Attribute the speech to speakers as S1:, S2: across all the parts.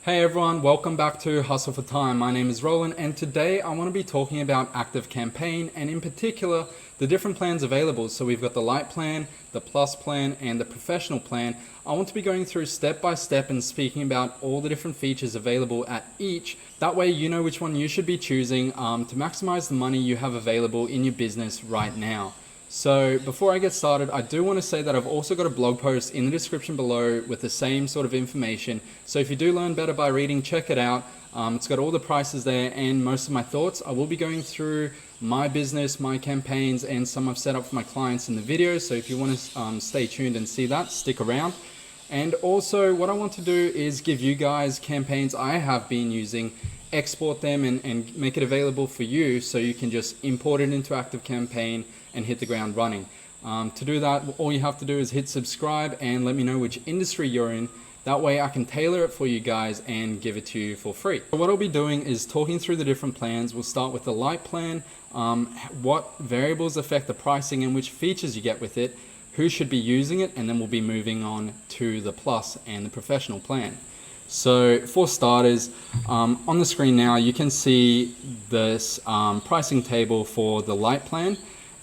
S1: Hey everyone, welcome back to Hustle for Time. My name is Roland and today I want to be talking about ActiveCampaign and in particular the different plans available. So we've got the Lite plan, the Plus plan and the Professional plan. I want to be going through step by step and speaking about all the different features available at each. That way you know which one you should be choosing to maximize the money you have available in your business right now. So before I get started, I do want to say that I've also got a blog post in the description below with the same sort of information. So if you do learn better by reading, check it out. It's got all the prices there and most of my thoughts. I will be going through my business, my campaigns, and some I've set up for my clients in the video. So if you want to stay tuned and see that, stick around. And also what I want to do is give you guys campaigns I have been using, export them and make it available for you so you can just import it into ActiveCampaign and hit the ground running. To do that, all you have to do is hit subscribe and let me know which industry you're in. That way I can tailor it for you guys and give it to you for free. So what I'll be doing is talking through the different plans. We'll start with the Lite plan, what variables affect the pricing and which features you get with it, who should be using it, and then we'll be moving on to the Plus and the Professional plan. So for starters, on the screen now you can see this pricing table for the Lite plan.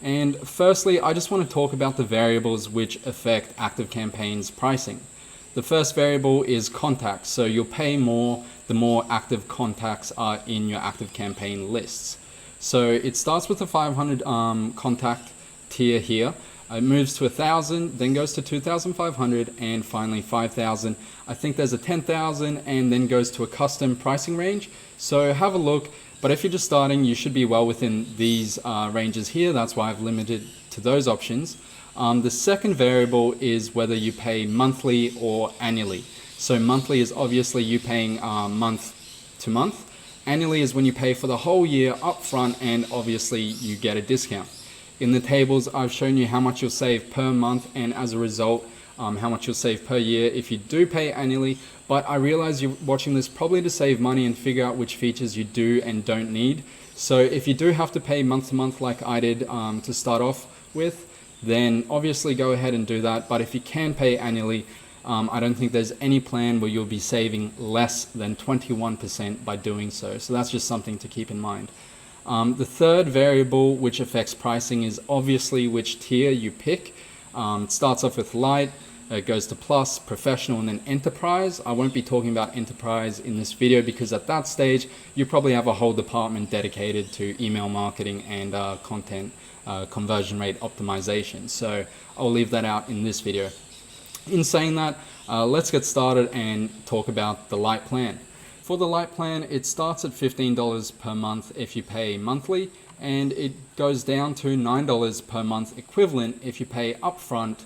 S1: And firstly, I just want to talk about the variables which affect ActiveCampaign's pricing. The first variable is contacts. So you'll pay more the more active contacts are in your ActiveCampaign lists. So it starts with a 500 contact tier here. It moves to 1,000, then goes to 2,500 and finally 5,000. I think there's a 10,000 and then goes to a custom pricing range. So have a look. But if you're just starting, you should be well within these ranges here. That's why I've limited to those options. The second variable is whether you pay monthly or annually. So monthly is obviously you paying month to month. Annually is when you pay for the whole year upfront and obviously you get a discount. In the tables, I've shown you how much you'll save per month and as a result, how much you'll save per year if you do pay annually. But I realize you're watching this probably to save money and figure out which features you do and don't need. So if you do have to pay month to month like I did to start off with, then obviously go ahead and do that. But if you can pay annually, I don't think there's any plan where you'll be saving less than 21% by doing so. So that's just something to keep in mind. The third variable which affects pricing is obviously which tier you pick. It starts off with Lite, it goes to Plus, Professional, and then Enterprise. I won't be talking about Enterprise in this video because at that stage you probably have a whole department dedicated to email marketing and content conversion rate optimization. So I'll leave that out in this video. In saying that, let's get started and talk about the Lite plan. For the Lite plan, it starts at $15 per month if you pay monthly, and it goes down to $9 per month equivalent if you pay upfront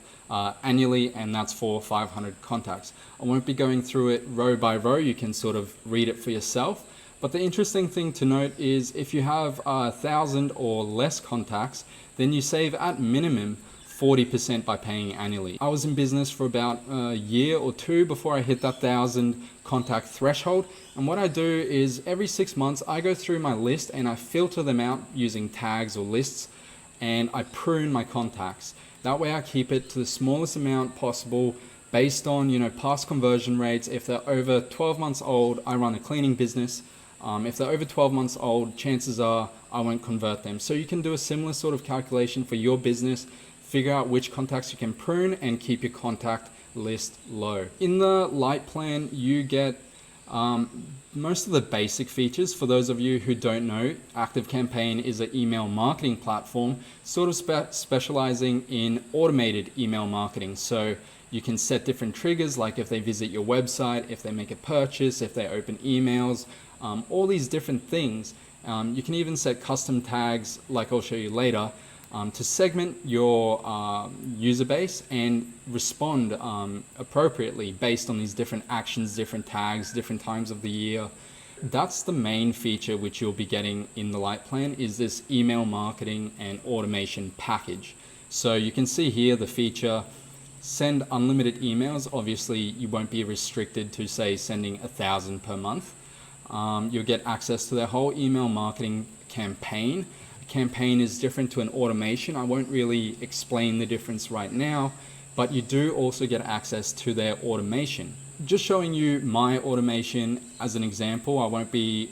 S1: annually, and that's for 500 contacts. I won't be going through it row by row. You can sort of read it for yourself. But the interesting thing to note is if you have 1,000 or less contacts, then you save at minimum 40% by paying annually. I was in business for about a year or two before I hit that 1,000 contact threshold. And what I do is every 6 months, I go through my list and I filter them out using tags or lists and I prune my contacts. That way I keep it to the smallest amount possible based on, past conversion rates. If they're over 12 months old, I run a cleaning business. If they're over 12 months old, chances are I won't convert them. So you can do a similar sort of calculation for your business. Figure out which contacts you can prune and keep your contact list low. In the Lite plan, you get most of the basic features. For those of you who don't know, ActiveCampaign is an email marketing platform, sort of specializing in automated email marketing. So you can set different triggers, like if they visit your website, if they make a purchase, if they open emails, all these different things. You can even set custom tags, like I'll show you later, to segment your user base and respond appropriately based on these different actions, different tags, different times of the year. That's the main feature which you'll be getting in the Lite plan, is this email marketing and automation package. So you can see here the feature, send unlimited emails. Obviously you won't be restricted to say sending 1,000 per month. You'll get access to their whole email marketing campaign. Campaign is different to an automation. I won't really explain the difference right now, but you do also get access to their automation. just showing you my automation as an example. I won't be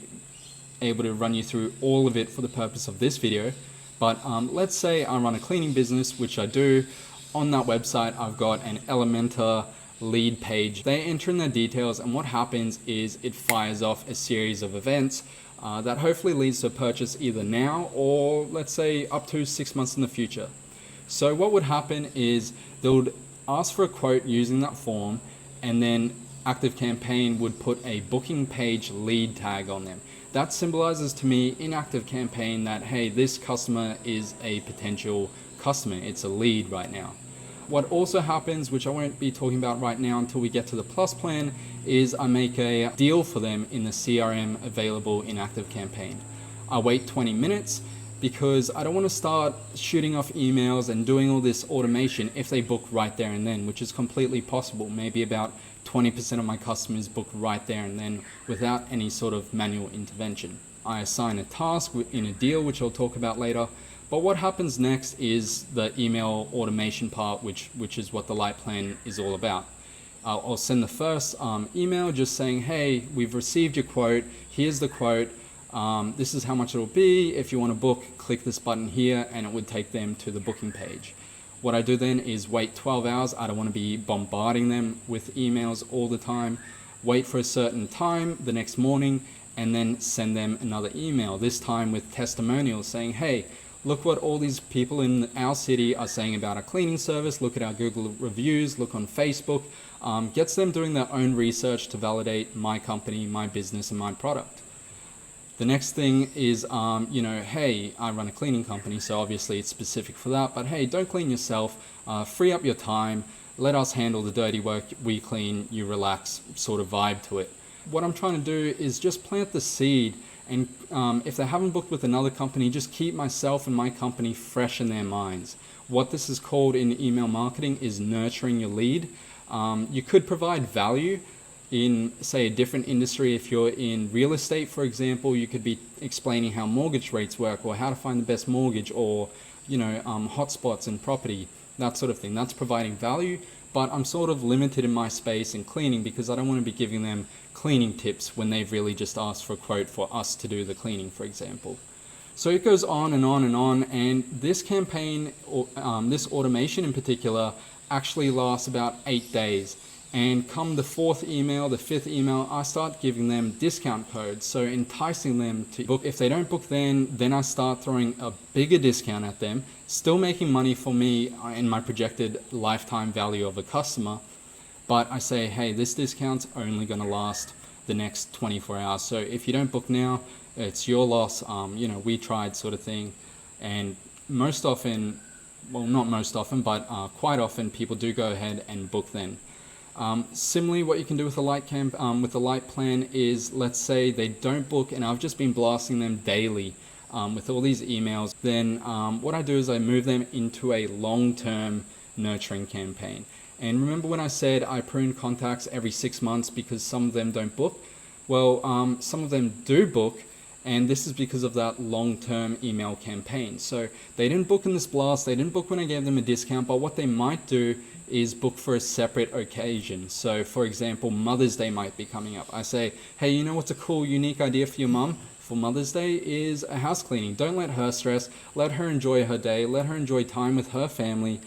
S1: able to run you through all of it for the purpose of this video, but let's say I run a cleaning business, which I do. On that website, I've got an Elementor lead page. They enter in their details, and what happens is it fires off a series of events that hopefully leads to a purchase either now or let's say up to 6 months in the future. So what would happen is they would ask for a quote using that form, and then ActiveCampaign would put a booking page lead tag on them. That symbolizes to me in ActiveCampaign that, hey, this customer is a potential customer. It's a lead right now. What also happens, which I won't be talking about right now until we get to the Plus plan, is I make a deal for them in the CRM available in ActiveCampaign. I wait 20 minutes because I don't want to start shooting off emails and doing all this automation if they book right there and then, which is completely possible. Maybe about 20% of my customers book right there and then without any sort of manual intervention. I assign a task in a deal, which I'll talk about later. But what happens next is the email automation part, which is what the Lite plan is all about. I'll send the first email just saying, hey, we've received your quote. Here's the quote. This is how much it'll be. If you want to book, click this button here, and it would take them to the booking page. What I do then is wait 12 hours. I don't want to be bombarding them with emails all the time. Wait for a certain time the next morning, and then send them another email, this time with testimonials saying, hey, look what all these people in our city are saying about our cleaning service. Look at our Google reviews, look on Facebook. Gets them doing their own research to validate my company, my business, and my product. The next thing is, hey, I run a cleaning company, so obviously it's specific for that, but hey, don't clean yourself, free up your time, let us handle the dirty work, we clean, you relax, sort of vibe to it. What I'm trying to do is just plant the seed, and if they haven't booked with another company, just keep myself and my company fresh in their minds. What this is called in email marketing is nurturing your lead. You could provide value in, say, a different industry. If you're in real estate, for example, you could be explaining how mortgage rates work or how to find the best mortgage, or hotspots in property, that sort of thing. That's providing value, but I'm sort of limited in my space in cleaning because I don't want to be giving them cleaning tips when they've really just asked for a quote for us to do the cleaning, for example. So it goes on and on and on, and this campaign, this automation in particular, actually lasts about 8 days. And come the fourth email, the fifth email, I start giving them discount codes, so enticing them to book. If they don't book then I start throwing a bigger discount at them, still making money for me in my projected lifetime value of a customer. But I say, hey, this discount's only going to last the next 24 hours. So if you don't book now, it's your loss. We tried, sort of thing. And most often, well, not most often, but quite often, people do go ahead and book then. Similarly, what you can do with the Lite plan is, let's say they don't book and I've just been blasting them daily with all these emails. Then what I do is I move them into a long-term nurturing campaign. And remember when I said I prune contacts every 6 months because some of them don't book? Well, some of them do book, and this is because of that long-term email campaign. So they didn't book in this blast, they didn't book when I gave them a discount, but what they might do is book for a separate occasion. So for example, Mother's Day might be coming up. I say, hey, you know what's a cool, unique idea for your mum for Mother's Day is a house cleaning. Don't let her stress, let her enjoy her day, let her enjoy time with her family.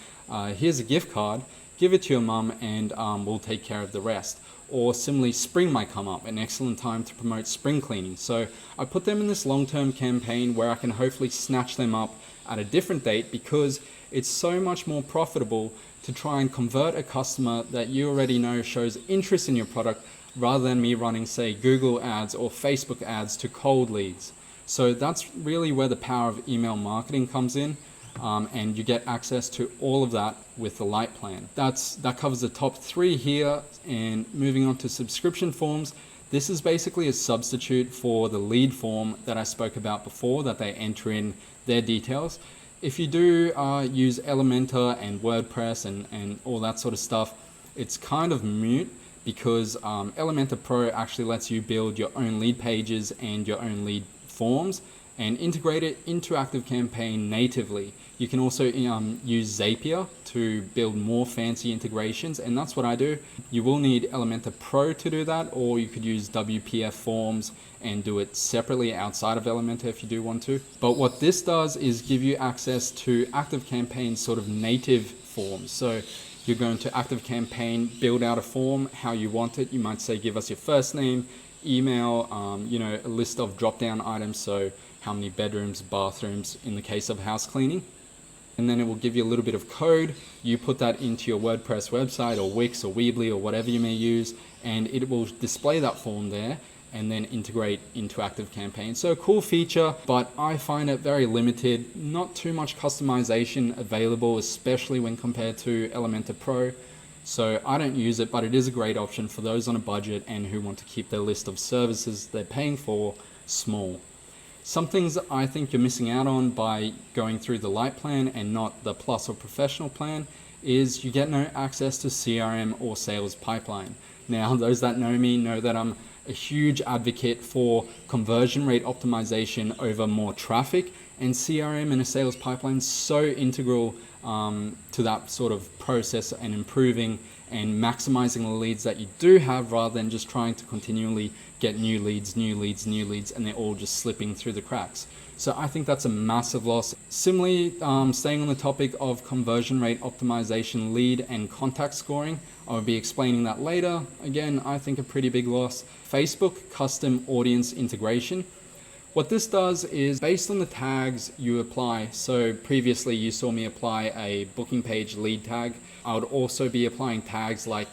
S1: Here's a gift card, give it to your mum, and we'll take care of the rest. Or similarly, spring might come up, an excellent time to promote spring cleaning. So I put them in this long-term campaign where I can hopefully snatch them up at a different date, because it's so much more profitable to try and convert a customer that you already know shows interest in your product, rather than me running, say, Google ads or Facebook ads to cold leads. So that's really where the power of email marketing comes in. And you get access to all of that with the Lite plan. That covers the top 3 here. And moving on to subscription forms, this is basically a substitute for the lead form that I spoke about before, that they enter in their details. If you do use Elementor and WordPress and all that sort of stuff, it's kind of moot, because Elementor Pro actually lets you build your own lead pages and your own lead forms. and integrate it into ActiveCampaign natively. You can also use Zapier to build more fancy integrations, and that's what I do. You will need Elementor Pro to do that, or you could use WPF forms and do it separately outside of Elementor if you do want to. But what this does is give you access to ActiveCampaign's sort of native forms. So you're going to ActiveCampaign, build out a form how you want it. You might say, give us your first name, email, a list of drop-down items. So how many bedrooms, bathrooms in the case of house cleaning. And then it will give you a little bit of code. You put that into your WordPress website or Wix or Weebly or whatever you may use, and it will display that form there and then integrate into ActiveCampaign. So a cool feature, but I find it very limited. Not too much customization available, especially when compared to Elementor Pro. So I don't use it, but it is a great option for those on a budget and who want to keep their list of services they're paying for small. Some things that I think you're missing out on by going through the Lite plan and not the Plus or Professional plan is you get no access to CRM or sales pipeline. Now, those that know me know that I'm a huge advocate for conversion rate optimization over more traffic, and CRM and a sales pipeline is so integral to that sort of process and improving and maximizing the leads that you do have, rather than just trying to continually get new leads, and they're all just slipping through the cracks. So I think that's a massive loss. Similarly, staying on the topic of conversion rate optimization, lead and contact scoring, I will be explaining that later. Again, I think a pretty big loss. Facebook custom audience integration. What this does is based on the tags you apply. So previously you saw me apply a booking page lead tag. I would also be applying tags like,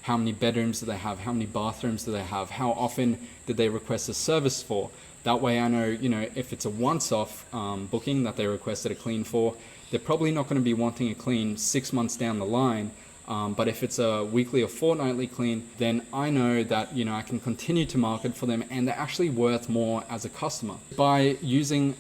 S1: how many bedrooms do they have? How many bathrooms do they have? How often did they request a service for? That way I know, if it's a once-off booking that they requested a clean for, they're probably not going to be wanting a clean 6 months down the line. But if it's a weekly or fortnightly clean, then I know that, I can continue to market for them and they're actually worth more as a customer. By using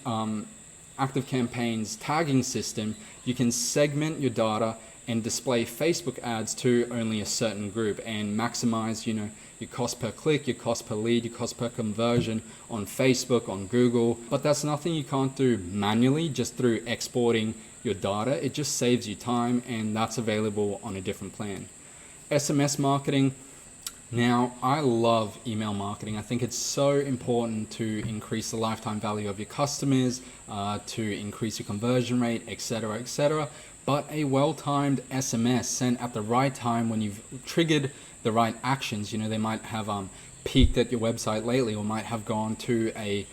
S1: ActiveCampaign's tagging system, you can segment your data and display Facebook ads to only a certain group and maximize, your cost per click, your cost per lead, your cost per conversion on Facebook, on Google. But that's nothing you can't do manually just through exporting your data. It just saves you time, and that's available on a different plan. SMS marketing. Now, I love email marketing. I think it's so important to increase the lifetime value of your customers, to increase your conversion rate, etc., etc. But a well-timed SMS sent at the right time when you've triggered the right actions, they might have peaked at your website lately, or might have gone to a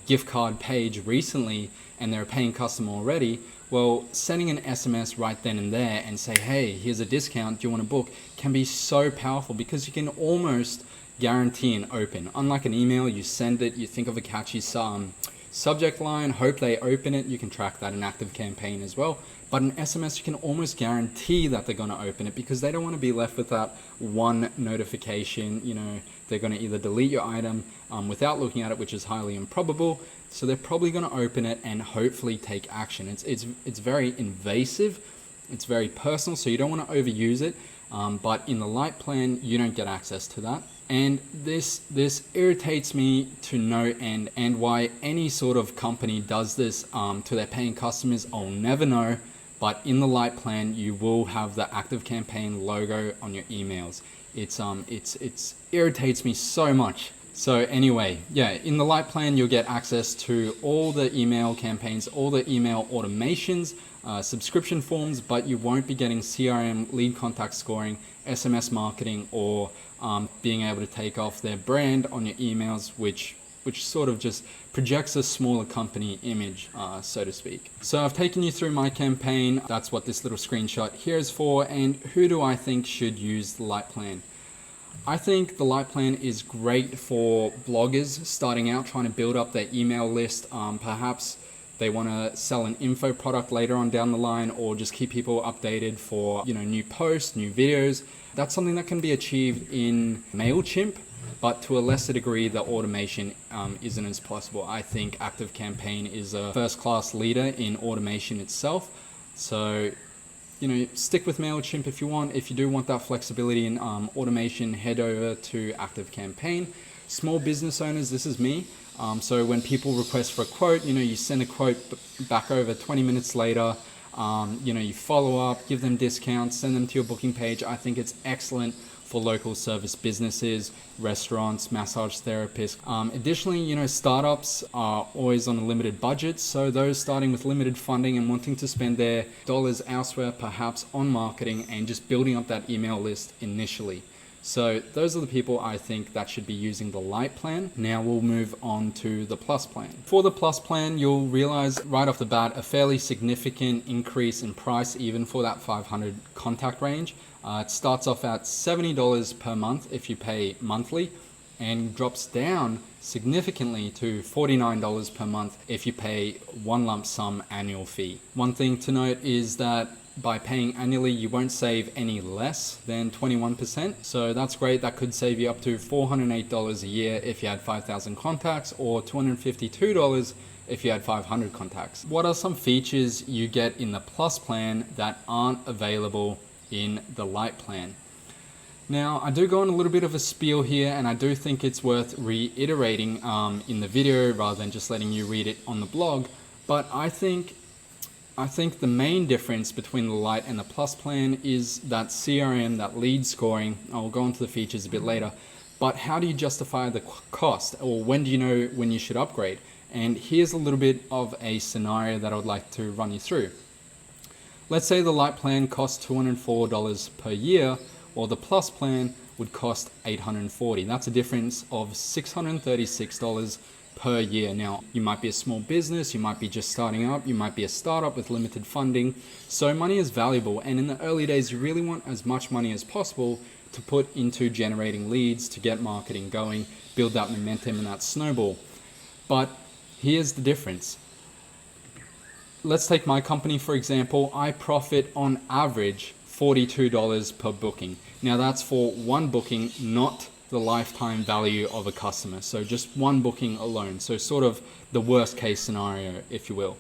S1: gift card page recently and they're a paying customer already. Well, sending an SMS right then and there and say, hey, here's a discount, do you want to book, can be so powerful because you can almost guarantee an open. Unlike an email, you send it, you think of a catchy subject line, hope they open it. You can track that in ActiveCampaign as well. But an SMS, you can almost guarantee that they're going to open it because they don't want to be left with that one notification. They're going to either delete your item without looking at it, which is highly improbable. So they're probably going to open it and hopefully take action. It's very invasive. It's very personal, so you don't want to overuse it. But in the Lite plan, you don't get access to that. And this irritates me to no end. And why any sort of company does this to their paying customers, I'll never know. But in the Lite plan, you will have the ActiveCampaign logo on your emails. It's irritates me so much. So anyway, in the Lite plan, you'll get access to all the email campaigns, all the email automations, subscription forms, but you won't be getting CRM, lead contact scoring, SMS marketing, or being able to take off their brand on your emails, which sort of just projects a smaller company image, so to speak. So I've taken you through my campaign. That's what this little screenshot here is for. And who do I think should use the Lite plan? I think the Lite plan is great for bloggers starting out, trying to build up their email list. Perhaps they want to sell an info product later on down the line, or just keep people updated for new posts, new videos. That's something that can be achieved in MailChimp, but to a lesser degree, the automation isn't as possible. I think ActiveCampaign is a first-class leader in automation itself. So stick with MailChimp if you want. If you do want that flexibility in automation, head over to ActiveCampaign. Small business owners, this is me. So when people request for a quote, you send a quote back over 20 minutes later. You follow up, give them discounts, send them to your booking page. I think it's excellent for local service businesses, restaurants, massage therapists. Additionally, startups are always on a limited budget. So those starting with limited funding and wanting to spend their dollars elsewhere, perhaps on marketing and just building up that email list initially. So those are the people I think that should be using the Lite plan. Now we'll move on to the Plus plan. For the Plus plan, you'll realize right off the bat a fairly significant increase in price even for that 500 contact range. It starts off at $70 per month if you pay monthly, and drops down significantly to $49 per month if you pay one lump sum annual fee. One thing to note is that by paying annually, you won't save any less than 21%. So that's great. That could save you up to $408 a year if you had 5,000 contacts, or $252 if you had 500 contacts. What are some features you get in the Plus plan that aren't available in the Lite plan? Now, I do go on a little bit of a spiel here, and I do think it's worth reiterating in the video rather than just letting you read it on the blog. But I think the main difference between the Lite and the Plus plan is that CRM, that lead scoring. I'll go into the features a bit later. But how do you justify the cost, or when do you know when you should upgrade? And here's a little bit of a scenario that I would like to run you through. Let's say the Lite plan costs $204 per year, or the Plus plan would cost $840. That's a difference of $636 per year. Now, you might be a small business, you might be just starting up, you might be a startup with limited funding. So money is valuable, and in the early days, you really want as much money as possible to put into generating leads, to get marketing going, build that momentum and that snowball. But here's the difference. Let's take my company, for example. I profit on average $42 per booking. Now that's for one booking, not the lifetime value of a customer. So just one booking alone. So sort of the worst case scenario, if you will.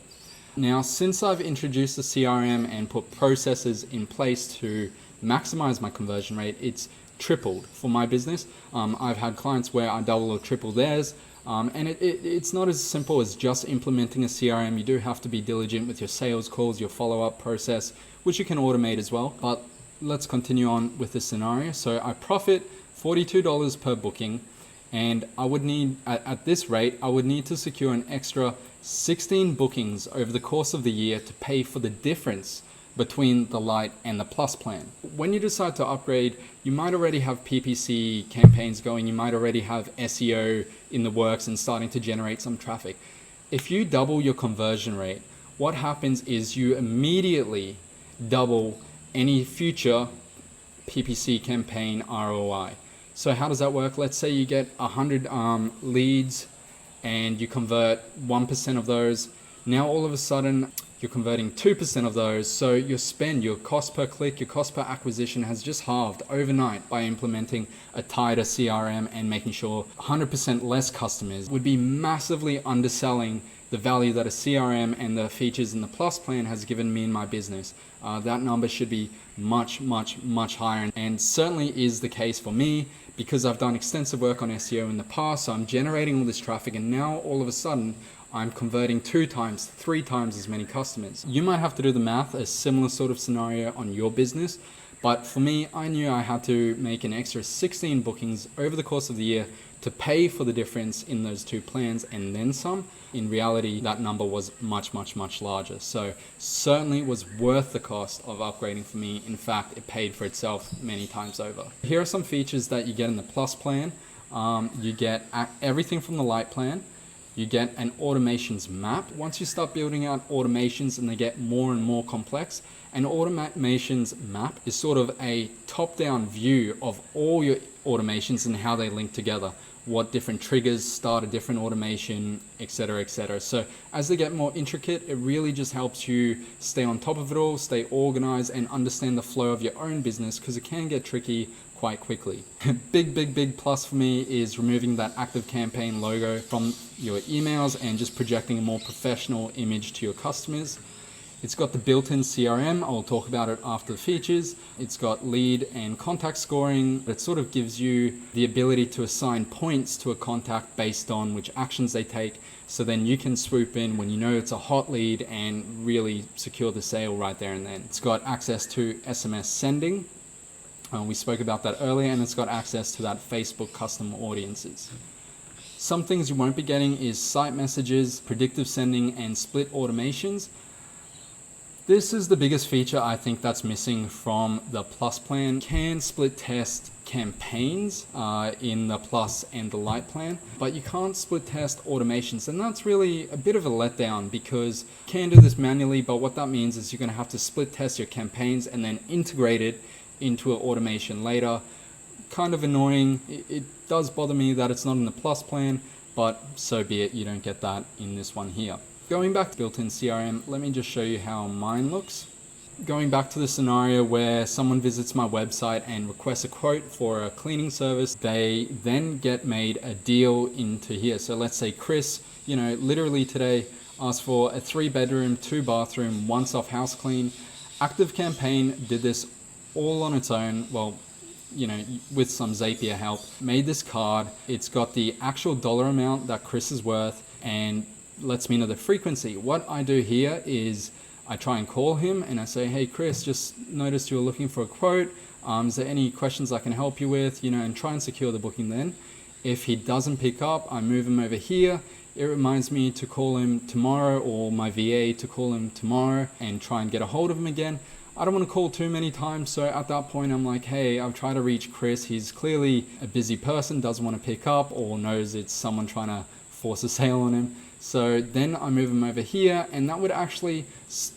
S1: Now, since I've introduced the CRM and put processes in place to maximize my conversion rate, it's tripled for my business. I've had clients where I double or triple theirs. And it's not as simple as just implementing a CRM. You do have to be diligent with your sales calls, your follow-up process, which you can automate as well. But let's continue on with this scenario. So I profit $42 per booking, and I would need, at this rate, I would need to secure an extra 16 bookings over the course of the year to pay for the difference between the Lite and the Plus plan. When you decide to upgrade, you might already have PPC campaigns going, you might already have SEO in the works and starting to generate some traffic. If you double your conversion rate, what happens is you immediately double any future PPC campaign ROI. So how does that work? Let's say you get 100 leads and you convert 1% of those. Now all of a sudden, you're converting 2% of those. So your spend, your cost per click, your cost per acquisition has just halved overnight by implementing a tighter CRM and making sure 100% less customers would be massively underselling the value that a CRM and the features in the Plus plan has given me in my business. That number should be much, much, much higher, and certainly is the case for me because I've done extensive work on SEO in the past. So I'm generating all this traffic, and now all of a sudden I'm converting 2 times, 3 times as many customers. You might have to do the math, a similar sort of scenario on your business. But for me, I knew I had to make an extra 16 bookings over the course of the year to pay for the difference in those 2 plans and then some. In reality, that number was much, much, much larger. So certainly was worth the cost of upgrading for me. In fact, it paid for itself many times over. Here are some features that you get in the Plus plan. You get everything from the Lite plan. You get an automations map. Once you start building out automations and they get more and more complex, an automations map is sort of a top-down view of all your automations and how they link together. What different triggers start a different automation, etc., etc. So as they get more intricate, it really just helps you stay on top of it all, stay organized, and understand the flow of your own business, because it can get tricky quite quickly. Big plus for me is removing that ActiveCampaign logo from your emails and just projecting a more professional image to your customers. It's got the built-in CRM. I'll talk about it after the features. It's got lead and contact scoring. It sort of gives you the ability to assign points to a contact based on which actions they take. So then you can swoop in when you know it's a hot lead and really secure the sale right there and then. It's got access to SMS sending. We spoke about that earlier, and it's got access to that Facebook custom audiences. Some things you won't be getting is site messages, predictive sending, and split automations. This is the biggest feature I think that's missing from the Plus plan. You can split test campaigns in the Plus and the Lite plan, but you can't split test automations, and that's really a bit of a letdown because you can do this manually, but what that means is you're going to have to split test your campaigns and then integrate it into an automation later. Kind of annoying. It does bother me that it's not in the Plus plan, but so be it, you don't get that in this one here. Going back to built-in CRM, let me just show you how mine looks. Going back to the scenario where someone visits my website and requests a quote for a cleaning service, they then get made a deal into here. So let's say Chris, literally today asked for a 3-bedroom, 2-bathroom, once-off house clean. ActiveCampaign did this all on its own. Well, with some Zapier help, made this card. It's got the actual dollar amount that Chris is worth and lets me know the frequency. What I do here is I try and call him and I say, hey Chris, just noticed you were looking for a quote. Is there any questions I can help you with? And try and secure the booking then. If he doesn't pick up, I move him over here. It reminds me to call him tomorrow, or my VA to call him tomorrow and try and get a hold of him again. I don't want to call too many times, so at that point I'm like, hey, I've tried to reach Chris. He's clearly a busy person, doesn't want to pick up, or knows it's someone trying to force a sale on him. So then I move him over here, and that would actually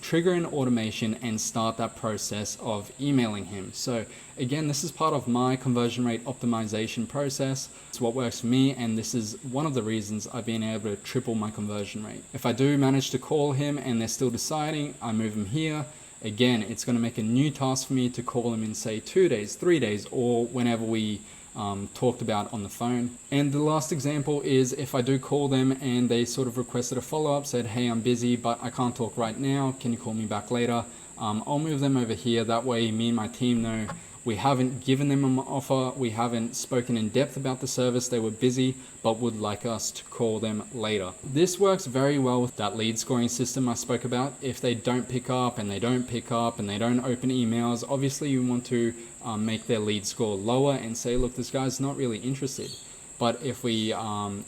S1: trigger an automation and start that process of emailing him. So again, this is part of my conversion rate optimization process. It's what works for me, and this is one of the reasons I've been able to triple my conversion rate. If I do manage to call him and they're still deciding, I move him here. Again, it's going to make a new task for me to call him in, say, 2 days, 3 days, or whenever we talked about on the phone. And the last example is if I do call them and they sort of requested a follow-up, said, hey, I'm busy, but I can't talk right now. Can you call me back later? I'll move them over here. That way me and my team know we haven't given them an offer. We haven't spoken in depth about the service. They were busy, but would like us to call them later. This works very well with that lead scoring system I spoke about. If they don't pick up and they don't pick up and they don't open emails, obviously you want to make their lead score lower and say, look, this guy's not really interested. But if we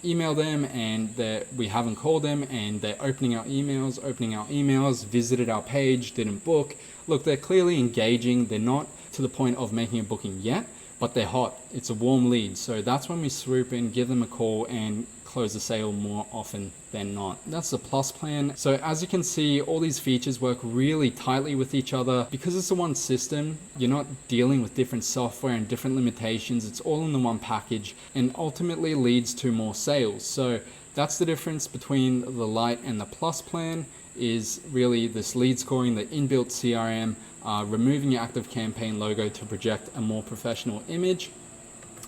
S1: email them and we haven't called them and they're opening our emails, visited our page, didn't book, look, they're clearly engaging. They're not to the point of making a booking yet, but they're hot. It's a warm lead. So that's when we swoop in, give them a call and close the sale more often than not. That's the Plus plan. So as you can see, all these features work really tightly with each other. Because it's a one system, you're not dealing with different software and different limitations. It's all in the one package and ultimately leads to more sales. So that's the difference between the Lite and the Plus plan, is really this lead scoring, the inbuilt CRM, removing your ActiveCampaign logo to project a more professional image,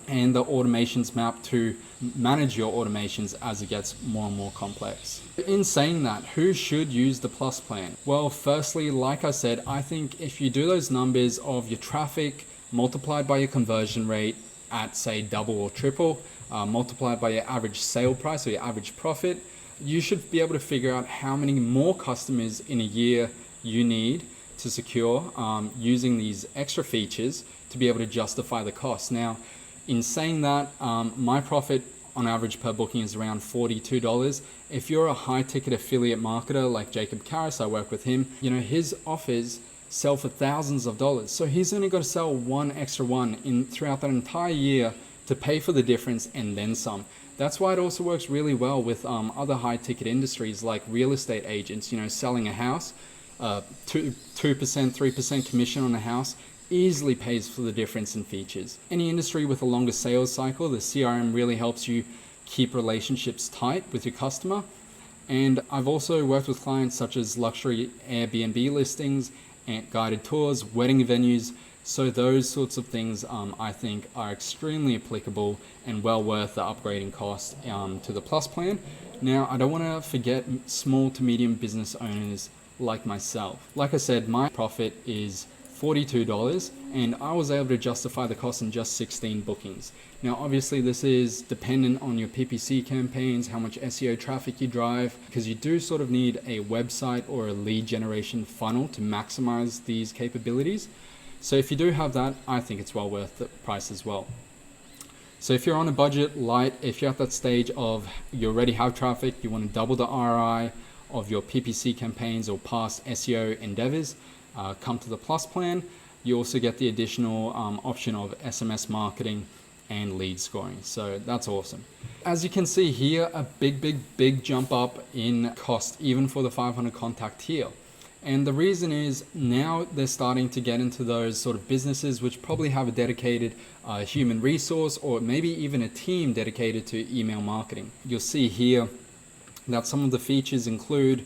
S1: and the automations map to manage your automations as it gets more and more complex. In saying that, who should use the Plus plan? Well, firstly, like I said, I think if you do those numbers of your traffic multiplied by your conversion rate at, say, double or triple, multiplied by your average sale price or your average profit, you should be able to figure out how many more customers in a year you need to secure using these extra features to be able to justify the cost. Now, in saying that, my profit on average per booking is around $42. If you're a high ticket affiliate marketer like Jacob Karras, I work with him, his offers sell for thousands of dollars. So he's only got to sell one extra one throughout that entire year to pay for the difference and then some. That's why it also works really well with other high ticket industries like real estate agents, selling a house, 2%, 3% commission on a house easily pays for the difference in features. Any industry with a longer sales cycle, the CRM really helps you keep relationships tight with your customer. And I've also worked with clients such as luxury Airbnb listings and guided tours, wedding venues. So those sorts of things I think are extremely applicable and well worth the upgrading cost to the Plus plan. Now, I don't want to forget small to medium business owners like myself. Like I said, my profit is $42 and I was able to justify the cost in just 16 bookings. Now obviously this is dependent on your PPC campaigns, how much SEO traffic you drive, because you do sort of need a website or a lead generation funnel to maximize these capabilities. So if you do have that, I think it's well worth the price as well. So if you're on a budget, Lite, if you're at that stage of you already have traffic, you want to double the ROI of your PPC campaigns or past SEO endeavors, come to the Plus plan. You also get the additional option of SMS marketing and lead scoring. So that's awesome. As you can see here, a big jump up in cost, even for the 500 contact tier. And the reason is now they're starting to get into those sort of businesses which probably have a dedicated human resource or maybe even a team dedicated to email marketing. You'll see here that some of the features include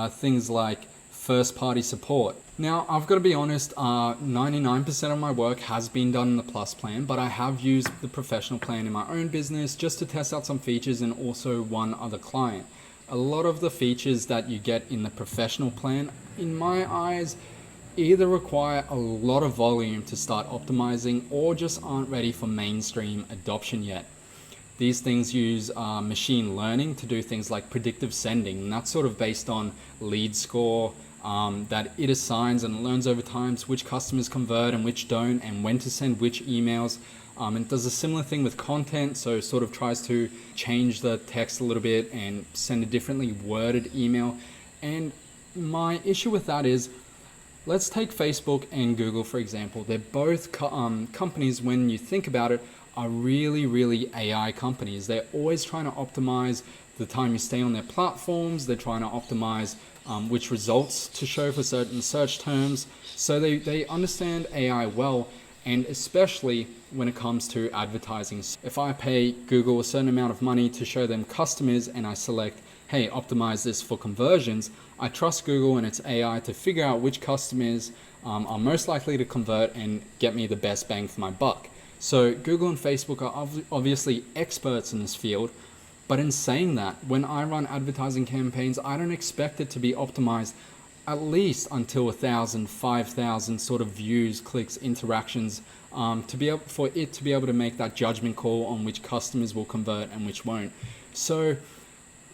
S1: things like first-party support. Now, I've got to be honest, 99% of my work has been done in the Plus plan, but I have used the professional plan in my own business just to test out some features and also one other client. A lot of the features that you get in the professional plan, in my eyes, either require a lot of volume to start optimizing or just aren't ready for mainstream adoption yet. These things use machine learning to do things like predictive sending, and that's sort of based on lead score that it assigns and learns over time which customers convert and which don't, and when to send which emails. And it does a similar thing with content, so sort of tries to change the text a little bit and send a differently worded email. And my issue with that is, let's take Facebook and Google for example. They're both companies, when you think about it, are really AI companies. They're always trying to optimize the time you stay on their platforms. They're trying to optimize which results to show for certain search terms. So they understand AI well, and especially when it comes to advertising. If I pay Google a certain amount of money to show them customers and I select, hey, optimize this for conversions, I trust Google and its AI to figure out which customers are most likely to convert and get me the best bang for my buck. So Google and Facebook are obviously experts in this field, but in saying that, when I run advertising campaigns, I don't expect it to be optimized at least until 1,000, 5,000 sort of views, clicks, interactions, for it to be able to make that judgment call on which customers will convert and which won't. So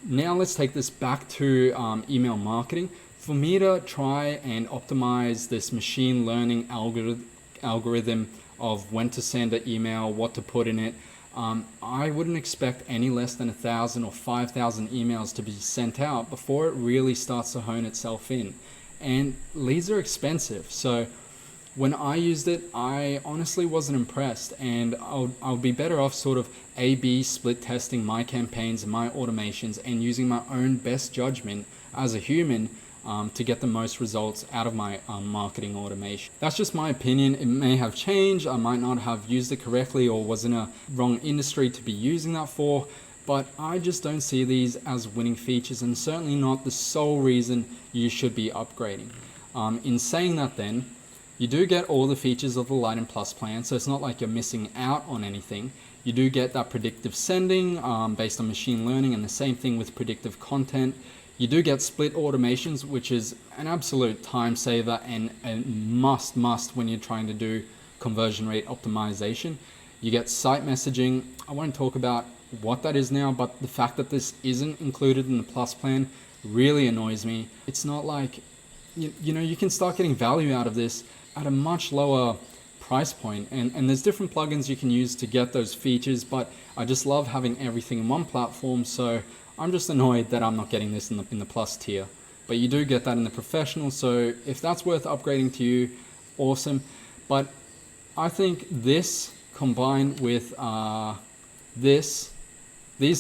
S1: now let's take this back to email marketing. For me to try and optimize this machine learning algorithm of when to send an email, what to put in it, I wouldn't expect any less than 1,000 or 5,000 emails to be sent out before it really starts to hone itself in. And leads are expensive, so when I used it, I honestly wasn't impressed, and I'll be better off sort of A/B split testing my campaigns and my automations and using my own best judgment as a human to get the most results out of my marketing automation. That's just my opinion. It may have changed. I might not have used it correctly or was in a wrong industry to be using that for, but I just don't see these as winning features, and certainly not the sole reason you should be upgrading. In saying that then, you do get all the features of the Lite and Plus plan, so it's not like you're missing out on anything. You do get that predictive sending based on machine learning, and the same thing with predictive content. You do get split automations, which is an absolute time saver and a must when you're trying to do conversion rate optimization. You get site messaging. I won't talk about what that is now, but the fact that this isn't included in the Plus plan really annoys me. It's not like, you know, you can start getting value out of this at a much lower price point, and there's different plugins you can use to get those features, but I just love having everything in one platform, so I'm just annoyed that I'm not getting this in the Plus tier. But you do get that in the Professional, so if that's worth upgrading to you, awesome. But I think this combined with these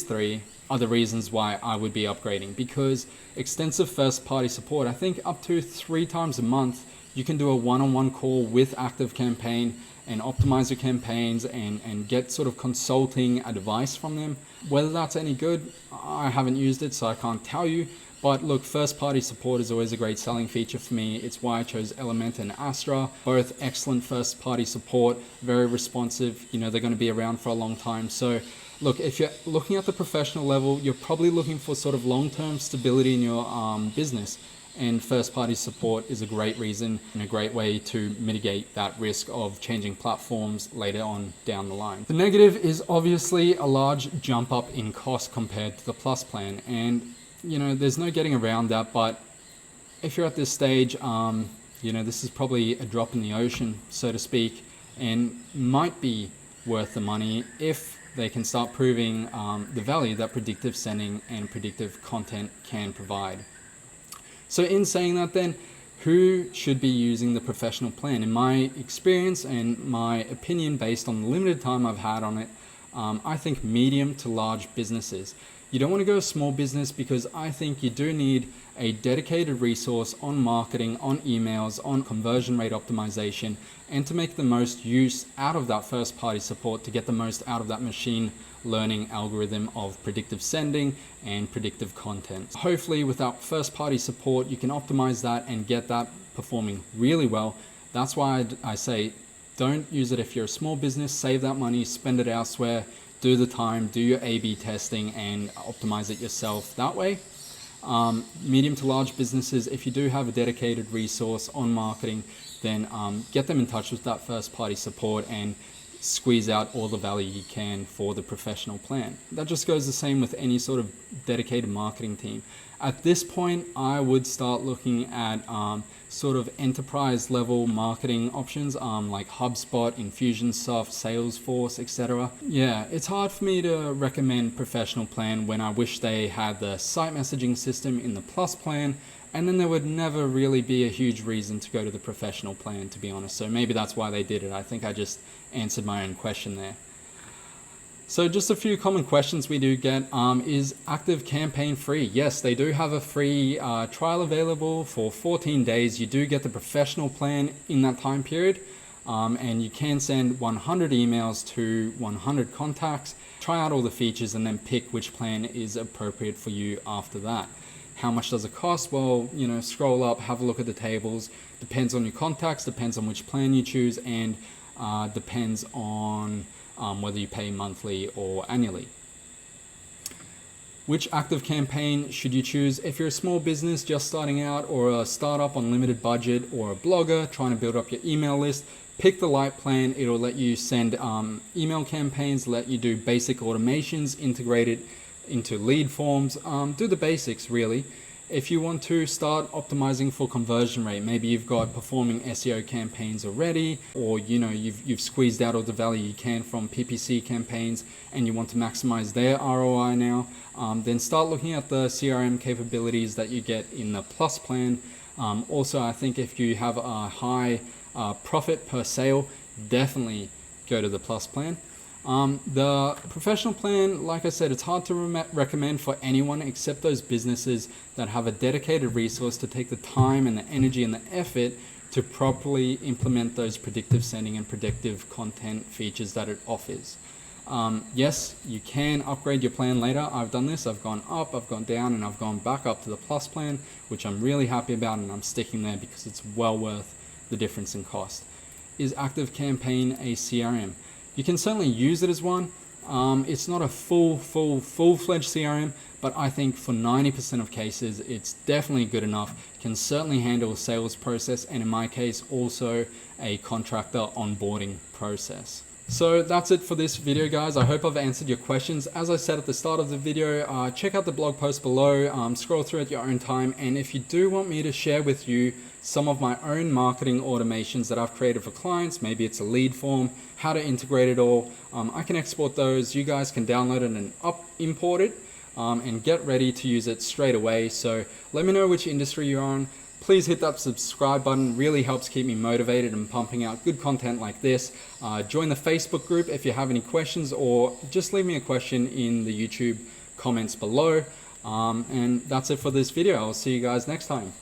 S1: three are the reasons why I would be upgrading, because extensive first-party support, I think up to 3 times a month, you can do a one-on-one call with ActiveCampaign and optimize your campaigns and get sort of consulting advice from them. Whether that's any good, I haven't used it, so I can't tell you. But look, first-party support is always a great selling feature for me. It's why I chose Element and Astra, both excellent first-party support, very responsive. You know, they're going to be around for a long time. So look, if you're looking at the professional level, you're probably looking for sort of long-term stability in your business. and first-party support is a great reason and a great way to mitigate that risk of changing platforms later on down the line. The negative is obviously a large jump up in cost compared to the Plus plan, and there's no getting around that. But if you're at this stage, this is probably a drop in the ocean, so to speak, and might be worth the money if they can start proving the value that predictive sending and predictive content can provide. So in saying that then, who should be using the professional plan? In my experience and my opinion based on the limited time I've had on it, I think medium to large businesses. You don't want to go small business because I think you do need a dedicated resource on marketing, on emails, on conversion rate optimization, and to make the most use out of that first party support to get the most out of that machine learning algorithm of predictive sending and predictive content. Hopefully with that first party support, you can optimize that and get that performing really well. That's why I say don't use it if you're a small business. Save that money, spend it elsewhere, do the time, do your A/B testing and optimize it yourself that way. Medium to large businesses, if you do have a dedicated resource on marketing, then get them in touch with that first party support and squeeze out all the value you can for the professional plan. That just goes the same with any sort of dedicated marketing team. At this point, I would start looking at sort of enterprise level marketing options like HubSpot, Infusionsoft, Salesforce, etc. Yeah, it's hard for me to recommend professional plan when I wish they had the site messaging system in the Plus plan, and then there would never really be a huge reason to go to the professional plan, to be honest. So maybe that's why they did it. I think I just answered my own question there. So just a few common questions we do get. Is ActiveCampaign free? Yes, they do have a free trial available for 14 days. You do get the professional plan in that time period, and you can send 100 emails to 100 contacts, try out all the features, and then pick which plan is appropriate for you after that. How much does it cost? Well, scroll up, have a look at the tables. Depends on your contacts, depends on which plan you choose, and depends on whether you pay monthly or annually. Which active campaign should you choose? If you're a small business just starting out, or a startup on limited budget, or a blogger trying to build up your email list, pick the Lite plan. It'll let you send email campaigns, let you do basic automations, integrate it into lead forms, do the basics really. If you want to start optimizing for conversion rate, maybe you've got performing SEO campaigns already, or you've squeezed out all the value you can from PPC campaigns and you want to maximize their ROI now, then start looking at the CRM capabilities that you get in the Plus plan. Also, I think if you have a high profit per sale, definitely go to the Plus plan. The professional plan, like I said, it's hard to recommend for anyone except those businesses that have a dedicated resource to take the time and the energy and the effort to properly implement those predictive sending and predictive content features that it offers. Yes, you can upgrade your plan later. I've done this. I've gone up, I've gone down, and I've gone back up to the Plus plan, which I'm really happy about, and I'm sticking there because it's well worth the difference in cost. Is ActiveCampaign a CRM? You can certainly use it as one. It's not a full-fledged CRM, but I think for 90% of cases, it's definitely good enough. It can certainly handle a sales process, and in my case, also a contractor onboarding process. So that's it for this video, guys. I hope I've answered your questions. As I said at the start of the video, check out the blog post below, scroll through at your own time, and if you do want me to share with you some of my own marketing automations that I've created for clients, maybe it's a lead form, how to integrate it all, I can export those. You guys can download it and import it and get ready to use it straight away. So let me know which industry you're on. Please hit that subscribe button, really helps keep me motivated and pumping out good content like this. Join the Facebook group if you have any questions, or just leave me a question in the YouTube comments below. And that's it for this video. I'll see you guys next time.